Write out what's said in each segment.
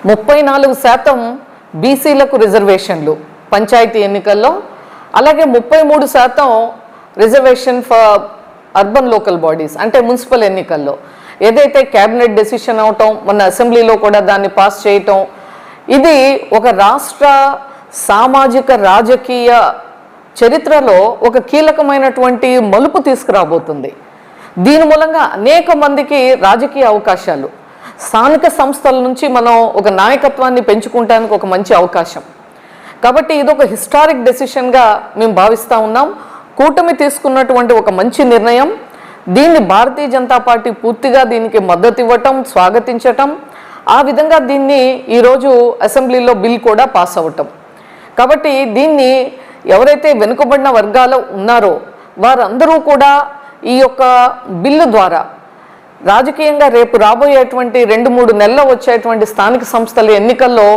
34% బీసీలకు రిజర్వేషన్లు పంచాయతీ ఎన్నికల్లో, అలాగే 33% reservation for urban local bodies అంటే మున్సిపల్ ఎన్నికల్లో. ఏదైతే క్యాబినెట్ డెసిషన్ అవటం, మొన్న అసెంబ్లీలో కూడా దాన్ని పాస్ చేయటం, ఇది ఒక రాష్ట్ర సామాజిక రాజకీయ చరిత్రలో ఒక కీలకమైనటువంటి మలుపు తీసుకురాబోతుంది. దీని మూలంగా అనేక మందికి రాజకీయ అవకాశాలు, స్థానిక సంస్థల నుంచి మనం ఒక నాయకత్వాన్ని పెంచుకుంటానికి ఒక మంచి అవకాశం. కాబట్టి ఇది ఒక హిస్టారిక్ డెసిషన్గా మేము భావిస్తూ ఉన్నాం. కూటమి తీసుకున్నటువంటి ఒక మంచి నిర్ణయం. దీన్ని భారతీయ జనతా పార్టీ పూర్తిగా దీనికి మద్దతు ఇవ్వటం, స్వాగతించటం, ఆ విధంగా దీన్ని ఈరోజు అసెంబ్లీలో బిల్ కూడా పాస్ అవ్వటం. కాబట్టి దీన్ని ఎవరైతే వెనుకబడిన వర్గాలు ఉన్నారో వారందరూ కూడా ఈ యొక్క బిల్లు ద్వారా రాజకీయంగా రేపు రాబోయేటువంటి 2-3 నెలల్లో వచ్చేటువంటి స్థానిక సంస్థల ఎన్నికల్లో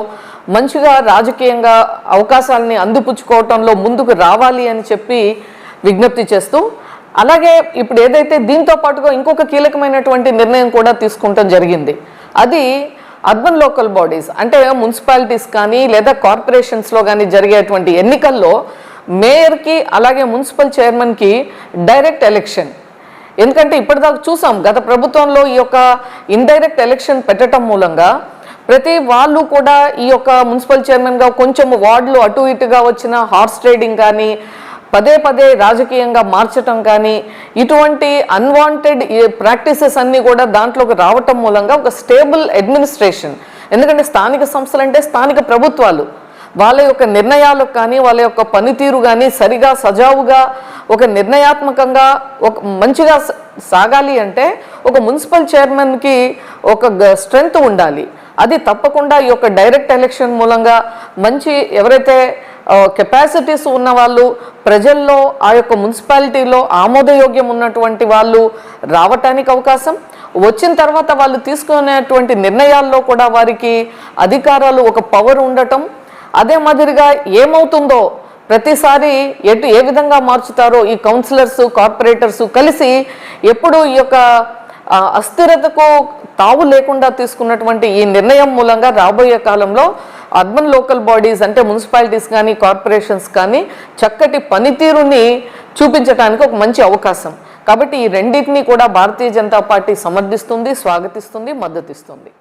మంచిగా రాజకీయంగా అవకాశాలని అందిపుచ్చుకోవటంలో ముందుకు రావాలి అని చెప్పి విజ్ఞప్తి చేస్తూ, అలాగే ఇప్పుడు ఏదైతే దీంతో పాటుగా ఇంకొక కీలకమైనటువంటి నిర్ణయం కూడా తీసుకుంటాం జరిగింది. అది అర్బన్ లోకల్ బాడీస్ అంటే మున్సిపాలిటీస్ కానీ లేదా కార్పొరేషన్స్లో కానీ జరిగేటువంటి ఎన్నికల్లో మేయర్కి అలాగే మున్సిపల్ చైర్మన్కి డైరెక్ట్ ఎలక్షన్. ఎందుకంటే ఇప్పటిదాకా చూసాం గత ప్రభుత్వంలో ఈ యొక్క ఇండైరెక్ట్ ఎలక్షన్ పెట్టడం మూలంగా ప్రతి వాళ్ళు కూడా ఈ యొక్క మున్సిపల్ చైర్మన్గా కొంచెం వార్డులు అటు ఇటుగా వచ్చిన హార్స్ ట్రేడింగ్ కానీ, పదే పదే రాజకీయంగా మార్చటం కానీ, ఇటువంటి అన్వాంటెడ్ ప్రాక్టీసెస్ అన్నీ కూడా దాంట్లోకి రావటం మూలంగా ఒక స్టేబుల్ అడ్మినిస్ట్రేషన్. ఎందుకంటే స్థానిక సంస్థలు అంటే స్థానిక ప్రభుత్వాలు, వాళ్ళ యొక్క నిర్ణయాలకు కానీ వాళ్ళ యొక్క పనితీరు కానీ సరిగా సజావుగా ఒక నిర్ణయాత్మకంగా ఒక మంచిగా సాగాలి అంటే ఒక మున్సిపల్ చైర్మన్కి ఒక స్ట్రెంగ్త్ ఉండాలి. అది తప్పకుండా ఈ యొక్క డైరెక్ట్ ఎలక్షన్ మూలంగా మంచి ఎవరైతే కెపాసిటీస్ ఉన్న వాళ్ళు, ప్రజల్లో ఆ యొక్క మున్సిపాలిటీలో ఆమోదయోగ్యం ఉన్నటువంటి వాళ్ళు రావటానికి అవకాశం, వచ్చిన తర్వాత వాళ్ళు తీసుకునేటువంటి నిర్ణయాల్లో కూడా వారికి అధికారాలు ఒక పవర్ ఉండటం, అదే మాదిరిగా ఏమవుతుందో ప్రతిసారి ఏ విధంగా మార్చుతారో ఈ కౌన్సిలర్స్ కార్పొరేటర్స్ కలిసి ఎప్పుడు ఈ యొక్క అస్థిరతకు తావు లేకుండా తీసుకున్నటువంటి ఈ నిర్ణయం మూలంగా రాబోయే కాలంలో అర్బన్ లోకల్ బాడీస్ అంటే మున్సిపాలిటీస్ కానీ కార్పొరేషన్స్ కానీ చక్కటి పనితీరుని చూపించడానికి ఒక మంచి అవకాశం. కాబట్టి ఈ రెండింటినీ కూడా భారతీయ జనతా పార్టీ సమర్థిస్తుంది, స్వాగతిస్తుంది, మద్దతిస్తుంది.